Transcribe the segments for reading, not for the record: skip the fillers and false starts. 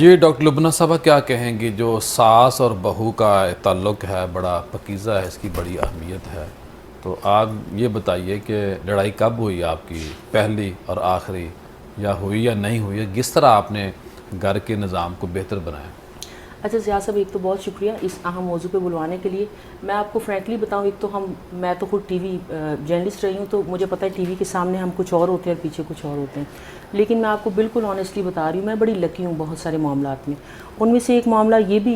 جی doctor لبنہ صاحبہ کیا کہیں گی، جو ساس اور بہو کا تعلق ہے بڑا پاکیزہ ہے، اس کی بڑی اہمیت ہے، تو آپ یہ بتائیے کہ لڑائی کب ہوئی آپ کی، پہلی اور آخری، یا ہوئی یا نہیں ہوئی، کس طرح آپ نے گھر کے نظام کو بہتر بنایا؟ اچھا سیاح صاحب، ایک تو بہت شکریہ اس اہم موضوع پہ بلوانے کے لیے۔ میں آپ کو فرینکلی بتاؤں، ایک تو میں تو خود ٹی وی جرنلسٹ رہی ہوں، تو مجھے پتہ ہے ٹی وی کے سامنے ہم کچھ اور ہوتے ہیں اور پیچھے کچھ اور ہوتے ہیں، لیکن میں آپ کو بالکل آنیسٹلی بتا رہی ہوں، میں بڑی لکی ہوں بہت سارے معاملات میں۔ ان میں سے ایک معاملہ یہ بھی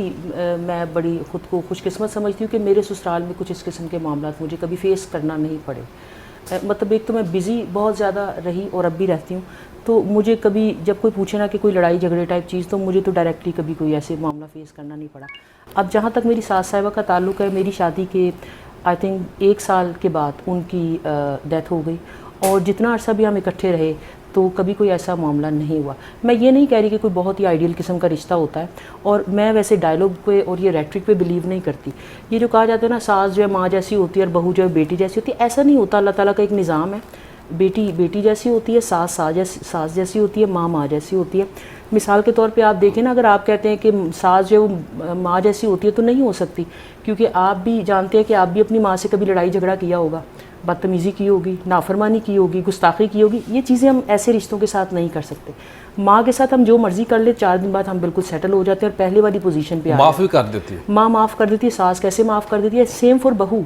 میں بڑی خود کو خوش قسمت سمجھتی ہوں کہ میرے سسرال میں کچھ اس قسم کے معاملات مجھے کبھی فیس کرنا نہیں پڑے۔ مطلب ایک تو میں بزی بہت زیادہ رہی اور اب بھی رہتی ہوں، تو مجھے کبھی جب کوئی پوچھے نا کہ کوئی لڑائی جھگڑے ٹائپ چیز، تو مجھے تو ڈائریکٹلی کبھی کوئی ایسے معاملہ فیس کرنا نہیں پڑا۔ اب جہاں تک میری ساس صاحبہ کا تعلق ہے، میری شادی کے آئی تھنک 1 سال کے بعد ان کی ڈیتھ ہو گئی، اور جتنا عرصہ بھی ہم اکٹھے رہے تو کبھی کوئی ایسا معاملہ نہیں ہوا۔ میں یہ نہیں کہہ رہی کہ کوئی بہت ہی آئیڈیل قسم کا رشتہ ہوتا ہے، اور میں ویسے ڈائلاگ پہ اور یہ ریٹرک پہ بلیو نہیں کرتی۔ یہ جو کہا جاتا ہے نا ساس جو ہے ماں جیسی ہوتی ہے اور بہو جو ہے بیٹی جیسی ہوتی ہے، ایسا نہیں ہوتا۔ اللہ تعالیٰ کا ایک نظام ہے، بیٹی بیٹی جیسی ہوتی ہے، ساس جیسی ہوتی ہے، ماں جیسی ہوتی ہے۔ مثال کے طور پہ آپ دیکھیں نا، اگر آپ کہتے ہیں کہ ساس جو ماں جیسی ہوتی ہے تو نہیں ہو سکتی، کیونکہ آپ بھی جانتے ہیں کہ آپ بھی اپنی ماں سے کبھی لڑائی جھگڑا کیا ہوگا، بدتمیزی کی ہوگی، نافرمانی کی ہوگی، گستاخی کی ہوگی۔ یہ چیزیں ہم ایسے رشتوں کے ساتھ نہیں کر سکتے۔ ماں کے ساتھ ہم جو مرضی کر لیں، 4 دن بعد ہم بالکل سیٹل ہو جاتے ہیں اور پہلے والی پوزیشن پہ آ جاتے ہیں۔ معاف بھی کر دیتی ہے ماں معاف کر دیتی ہے، ساس کیسے معاف کر دیتی ہے، سیم فور بہو۔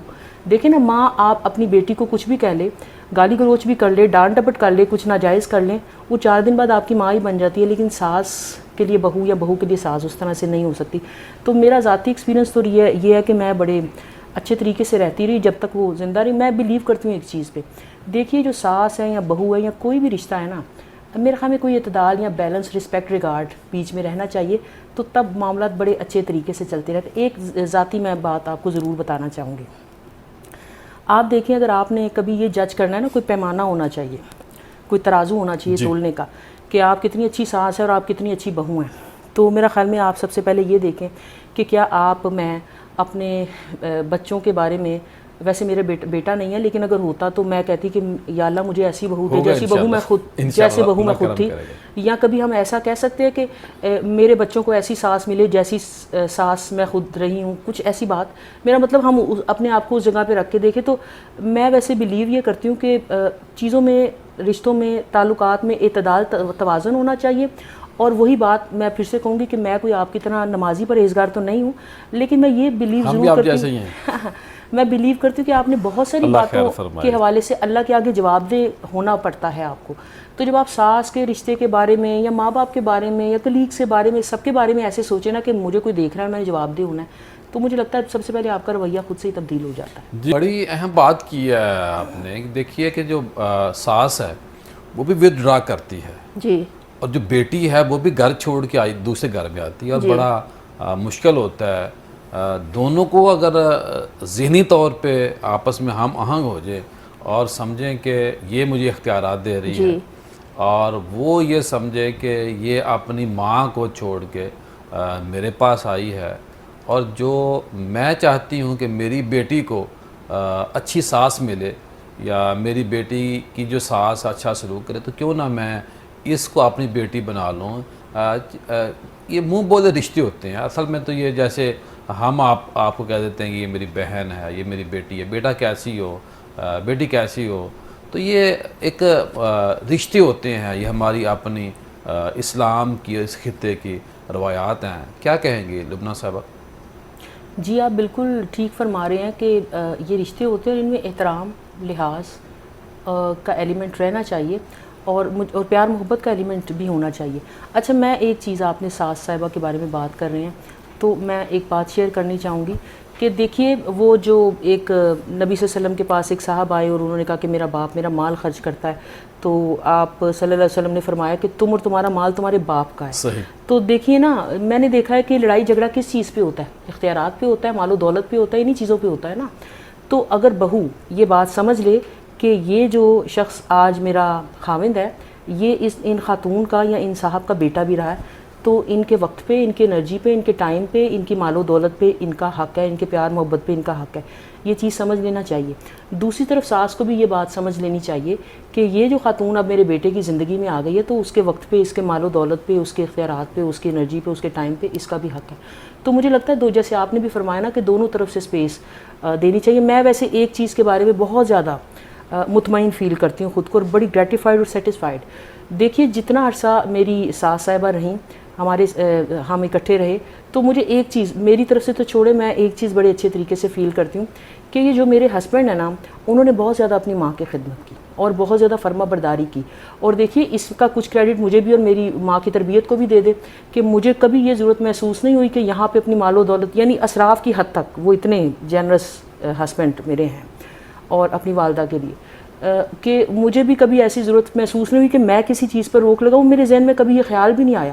دیکھیں نا، ماں آپ اپنی بیٹی کو کچھ بھی کہہ لے، گالی گلوچ بھی کر لے، ڈانٹ ڈپٹ کر لے، کچھ ناجائز کر لیں، وہ 4 دن بعد آپ کی ماں ہی بن جاتی ہے، لیکن ساس کے لیے بہو یا بہو کے لیے ساس اس طرح سے نہیں ہو سکتی۔ تو میرا ذاتی ایکسپیرینس تو یہ ہے کہ میں بڑے اچھے طریقے سے رہتی رہی جب تک وہ زندہ رہی۔ میں بلیو کرتی ہوں ایک چیز پہ، دیکھیے جو ساس ہے یا بہو ہے یا کوئی بھی رشتہ ہے نا، میرے خیال میں کوئی اعتدال یا بیلنس، رسپیکٹ، ریگارڈ بیچ میں رہنا چاہیے، تو تب معاملات بڑے اچھے طریقے سے چلتے رہتے۔ ایک ذاتی میں بات آپ کو ضرور بتانا چاہوں گی۔ آپ دیکھیں، اگر آپ نے کبھی یہ جج کرنا ہے نا، کوئی پیمانہ ہونا چاہیے، کوئی ترازو ہونا چاہیے تولنے کا، کہ آپ کتنی اچھی ساس ہے اور آپ کتنی اچھی بہو ہیں، تو میرا خیال میں آپ سب سے پہلے یہ دیکھیں کہ کیا میں اپنے بچوں کے بارے میں، ویسے میرے بیٹا نہیں ہے، لیکن اگر ہوتا تو میں کہتی کہ یا اللہ مجھے ایسی بہو دے جیسی بہو میں خود تھی۔ یا کبھی ہم ایسا کہہ سکتے ہیں کہ میرے بچوں کو ایسی ساس ملے جیسی ساس میں خود رہی ہوں، کچھ ایسی بات۔ میرا مطلب ہم اپنے آپ کو اس جگہ پہ رکھ کے دیکھیں، تو میں ویسے بلیو یہ کرتی ہوں کہ چیزوں میں، رشتوں میں، تعلقات میں اعتدال، توازن ہونا چاہیے۔ اور وہی بات میں پھر سے کہوں گی کہ میں کوئی آپ کی طرح نمازی پرہیزگار تو نہیں ہوں، لیکن میں یہ بلیو ضرور کرتی ہوں میں بلیو کرتی ہوں کہ آپ نے بہت ساری باتوں کے حوالے سے اللہ کے آگے جواب دہ ہونا پڑتا ہے آپ کو۔ تو جب آپ ساس کے رشتے کے بارے میں یا ماں باپ کے بارے میں یا کلیگ کے بارے میں، سب کے بارے میں ایسے سوچیں نا کہ مجھے کوئی دیکھ رہا ہے، میں نے جواب دہ ہونا ہے، تو مجھے لگتا ہے سب سے پہلے آپ کا رویہ خود سے ہی تبدیل ہو جاتا ہے۔ جی بڑی اہم بات کی ہے آپ نے۔ دیکھیے کہ جو ساس ہے وہ بھی ود ڈرا کرتی ہے، جی، اور جو بیٹی ہے وہ بھی گھر چھوڑ کے دوسرے گھر میں آتی ہے، اور بڑا مشکل ہوتا ہے دونوں کو اگر ذہنی طور پہ آپس میں ہم آہنگ ہو جائے اور سمجھیں کہ یہ مجھے اختیارات دے رہی ہے، اور وہ یہ سمجھے کہ یہ اپنی ماں کو چھوڑ کے میرے پاس آئی ہے، اور جو میں چاہتی ہوں کہ میری بیٹی کو اچھی ساس ملے، یا میری بیٹی کی جو ساس اچھا سلوک کرے، تو کیوں نہ میں اس کو اپنی بیٹی بنا لوں۔ یہ منہ بولے رشتے ہوتے ہیں، اصل میں تو یہ جیسے ہم آپ کو کہہ دیتے ہیں کہ یہ میری بہن ہے، یہ میری بیٹی ہے، بیٹا کیسی ہو، بیٹی کیسی ہو، تو یہ ایک رشتے ہوتے ہیں، یہ ہماری اپنی اسلام کی، اس خطے کی روایات ہیں۔ کیا کہیں گے لبنہ صاحبہ؟ جی، آپ بالکل ٹھیک فرما رہے ہیں کہ یہ رشتے ہوتے ہیں، ان میں احترام، لحاظ کا ایلیمنٹ رہنا چاہیے، اور پیار محبت کا ایلیمنٹ بھی ہونا چاہیے۔ اچھا، میں ایک چیز، آپ نے ساس صاحبہ کے بارے میں بات کر رہے ہیں، تو میں ایک بات شیئر کرنی چاہوں گی کہ دیکھیے، وہ جو ایک نبی صلی اللہ علیہ وسلم کے پاس ایک صاحب آئے اور انہوں نے کہا کہ میرا باپ میرا مال خرچ کرتا ہے، تو آپ صلی اللہ علیہ وسلم نے فرمایا کہ تم اور تمہارا مال تمہارے باپ کا ہے۔ صحیح۔ تو دیکھیے نا، میں نے دیکھا ہے کہ لڑائی جھگڑا کس چیز پہ ہوتا ہے؟ اختیارات پہ ہوتا ہے، مال و دولت پہ ہوتا ہے، انہی چیزوں پہ ہوتا ہے نا۔ تو اگر بہو یہ بات سمجھ لے کہ یہ جو شخص آج میرا خاوند ہے، یہ ان خاتون کا یا ان صاحب کا بیٹا بھی رہا ہے، تو ان کے وقت پہ، ان کے انرجی پہ، ان کے ٹائم پہ، ان کی مال و دولت پہ ان کا حق ہے، ان کے پیار محبت پہ ان کا حق ہے. یہ چیز سمجھ لینا چاہیے. دوسری طرف ساس کو بھی یہ بات سمجھ لینی چاہیے کہ یہ جو خاتون اب میرے بیٹے کی زندگی میں آ گئی ہے تو اس کے وقت پہ، اس کے مال و دولت پہ، اس کے اختیارات پہ، اس کی انرجی پہ، اس کے ٹائم پہ اس کا بھی حق ہے. تو مجھے لگتا ہے جیسے آپ نے بھی فرمایا نا کہ دونوں طرف سے اسپیس دینی چاہیے. میں ویسے ایک چیز کے بارے میں بہت زیادہ مطمئن فیل کرتی ہوں خود کو اور بڑی گریٹیفائڈ اور سیٹسفائڈ. دیکھیے جتنا عرصہ میری ساس صاحبہ رہیں، ہم اکٹھے رہے، تو مجھے ایک چیز میری طرف سے تو چھوڑے، میں ایک چیز بڑے اچھے طریقے سے فیل کرتی ہوں کہ یہ جو میرے ہسبینڈ ہیں نا، انہوں نے بہت زیادہ اپنی ماں کی خدمت کی اور بہت زیادہ فرما برداری کی. اور دیکھیے اس کا کچھ کریڈٹ مجھے بھی اور میری ماں کی تربیت کو بھی دے دے کہ مجھے کبھی یہ ضرورت محسوس نہیں ہوئی کہ یہاں پہ اپنی مال و دولت، یعنی اسراف کی حد تک وہ اتنے جنرس ہسبینڈ میرے ہیں اور اپنی والدہ کے لیے کہ مجھے بھی کبھی ایسی ضرورت محسوس نہیں ہوئی کہ میں کسی چیز پر روک لگاؤں. میرے ذہن میں کبھی یہ خیال بھی نہیں آیا.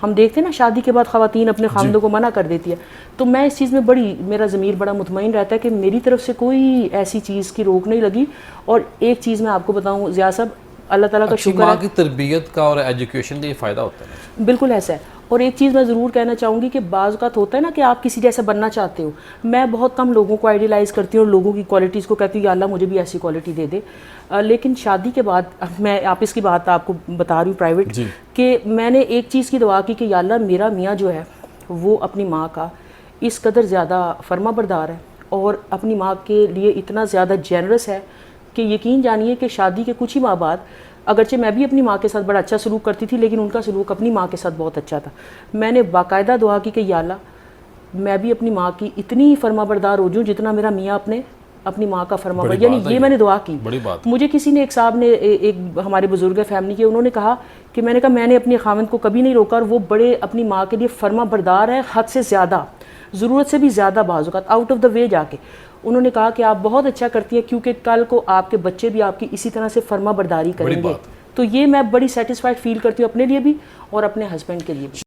ہم دیکھتے ہیں نا شادی کے بعد خواتین اپنے خاندوں کو منع کر دیتی ہے، تو میں اس چیز میں میرا ضمیر بڑا مطمئن رہتا ہے کہ میری طرف سے کوئی ایسی چیز کی روک نہیں لگی. اور ایک چیز میں آپ کو بتاؤں ضیاء صاحب، اللہ تعالیٰ کا شکر ہے، ماں کی تربیت کا اور ایجوکیشن کا یہ فائدہ ہوتا ہے. بالکل ایسا ہے. اور ایک چیز میں ضرور کہنا چاہوں گی کہ بعض اوقات ہوتا ہے نا کہ آپ کسی جیسا بننا چاہتے ہو. میں بہت کم لوگوں کو آئیڈیلائز کرتی ہوں اور لوگوں کی کوالٹیز کو کہتی ہوں یا اللہ مجھے بھی ایسی کوالٹی دے دے. لیکن شادی کے بعد میں آپ اس کی بات آپ کو بتا رہی ہوں پرائیویٹ، کہ میں نے ایک چیز کی دعا کی کہ یا اللہ میرا میاں جو ہے وہ اپنی ماں کا اس قدر زیادہ فرما بردار ہے اور اپنی ماں کے لیے اتنا زیادہ جینرس ہے کہ یقین جانیے کہ شادی کے کچھ ہی ماہ بعد، اگرچہ میں بھی اپنی ماں کے ساتھ بڑا اچھا سلوک کرتی تھی لیکن ان کا سلوک اپنی ماں کے ساتھ بہت اچھا تھا. میں نے باقاعدہ دعا کی کہ یا اللہ میں بھی اپنی ماں کی اتنی فرما بردار ہو جاؤں جتنا میرا میاں اپنی ماں کا فرما بردار، یعنی یہ میں نے دعا کی. مجھے کسی نے، ایک صاحب نے، ایک ہمارے بزرگ فیملی کے، انہوں نے کہا کہ میں نے کہا میں نے اپنے خاوند کو کبھی نہیں روکا اور وہ بڑے اپنی ماں کے لیے فرما بردار ہے، حد سے زیادہ، ضرورت سے بھی زیادہ، بعض اوقات آؤٹ آف دا وے جا کے. انہوں نے کہا کہ آپ بہت اچھا کرتی ہیں کیونکہ کل کو آپ کے بچے بھی آپ کی اسی طرح سے فرما برداری کریں گے. تو یہ میں بڑی سیٹسفائڈ فیل کرتی ہوں اپنے لیے بھی اور اپنے ہسبینڈ کے لیے بھی.